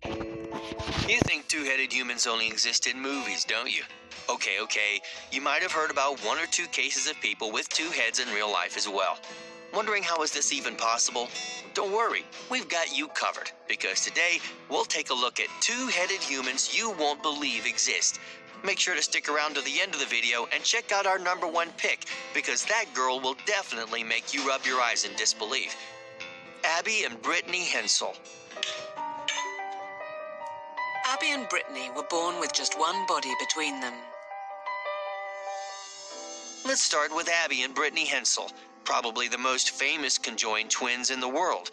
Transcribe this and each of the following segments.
You think two-headed humans only exist in movies, don't you? Okay. You might have heard about one or two cases of people with two heads in real life as well. Wondering how is this even possible? Don't worry, we've got you covered, because today we'll take a look at two-headed humans you won't believe exist. Make sure to stick around to the end of the video and check out our #1 pick, because that girl will definitely make you rub your eyes in disbelief. Abby and Brittany Hensel. Abby and Brittany were born with just one body between them. Let's start with Abby and Brittany Hensel, probably the most famous conjoined twins in the world.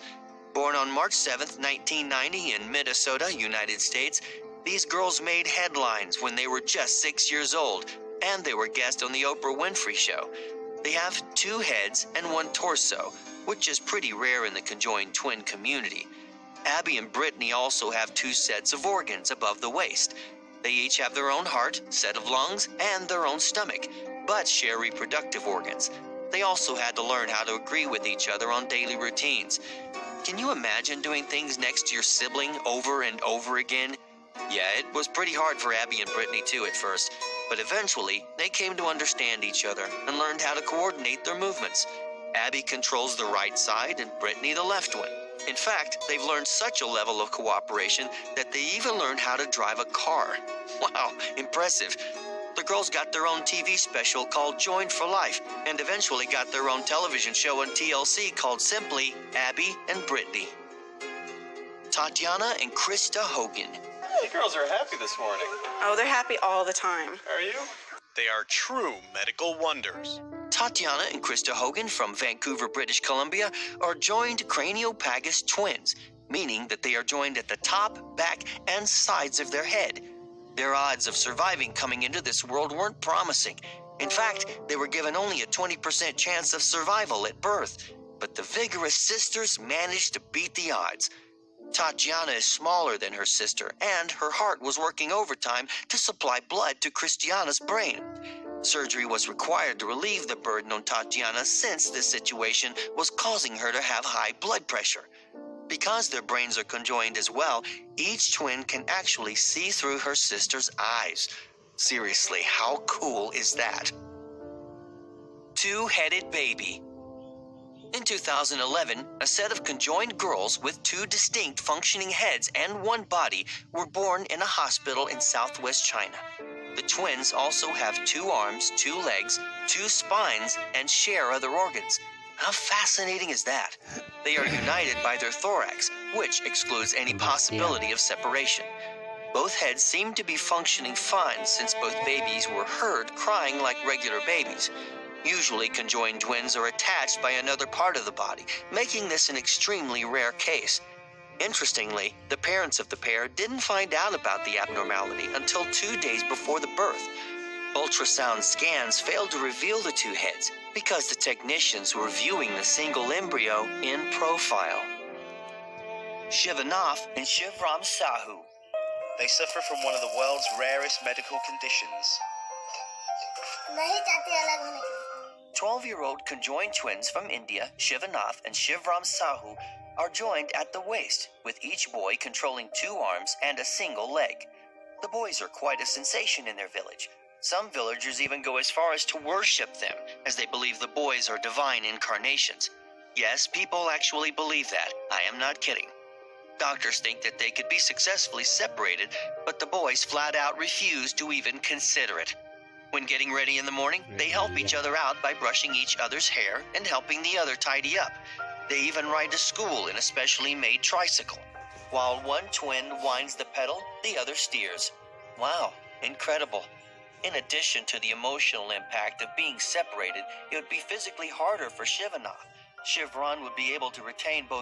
Born on March 7th, 1990 in Minnesota, United States, these girls made headlines when they were just 6 years old, and they were guests on the Oprah Winfrey Show. They have two heads and one torso, which is pretty rare in the conjoined twin community. Abby and Brittany also have two sets of organs above the waist. They each have their own heart, set of lungs, and their own stomach, but share reproductive organs. They also had to learn how to agree with each other on daily routines. Can you imagine doing things next to your sibling over and over again? Yeah, it was pretty hard for Abby and Brittany too at first, but eventually they came to understand each other and learned how to coordinate their movements. Abby controls the right side and Brittany the left one. In fact, they've learned such a level of cooperation that they even learned how to drive a car. Wow, impressive. The girls got their own TV special called Joined for Life, and eventually got their own television show on TLC called simply Abby and Brittany. Tatiana and Krista Hogan. You girls are happy this morning. Oh, they're happy all the time. Are you? They are true medical wonders. Tatiana and Krista Hogan from Vancouver, British Columbia, are joined craniopagus twins, meaning that they are joined at the top, back, and sides of their head. Their odds of surviving coming into this world weren't promising. In fact, they were given only a 20% chance of survival at birth. But the vigorous sisters managed to beat the odds. Tatiana is smaller than her sister, and her heart was working overtime to supply blood to Christiana's brain. Surgery was required to relieve the burden on Tatiana since this situation was causing her to have high blood pressure. Because their brains are conjoined as well, each twin can actually see through her sister's eyes. Seriously, how cool is that? Two-headed baby. In 2011, a set of conjoined girls with two distinct functioning heads and one body were born in a hospital in southwest China. The twins also have two arms, two legs, two spines, and share other organs. How fascinating is that? They are united by their thorax, which excludes any possibility of separation. Both heads seem to be functioning fine since both babies were heard crying like regular babies. Usually, conjoined twins are attached by another part of the body, making this an extremely rare case. Interestingly, the parents of the pair didn't find out about the abnormality until 2 days before the birth. Ultrasound scans failed to reveal the two heads because the technicians were viewing the single embryo in profile. Shivanath and Shivram Sahu. They suffer from one of the world's rarest medical conditions. 12-year-old conjoined twins from India, Shivanath and Shivram Sahu, are joined at the waist, with each boy controlling two arms and a single leg. The boys are quite a sensation in their village. Some villagers even go as far as to worship them, as they believe the boys are divine incarnations. Yes, people actually believe that. I am not kidding. Doctors think that they could be successfully separated, but the boys flat out refuse to even consider it. When getting ready in the morning, they help each other out by brushing each other's hair and helping the other tidy up. They even ride to school in a specially made tricycle. While one twin winds the pedal, the other steers. Wow, incredible. In addition to the emotional impact of being separated, it would be physically harder for Shivanath. Shivran would be able to retain both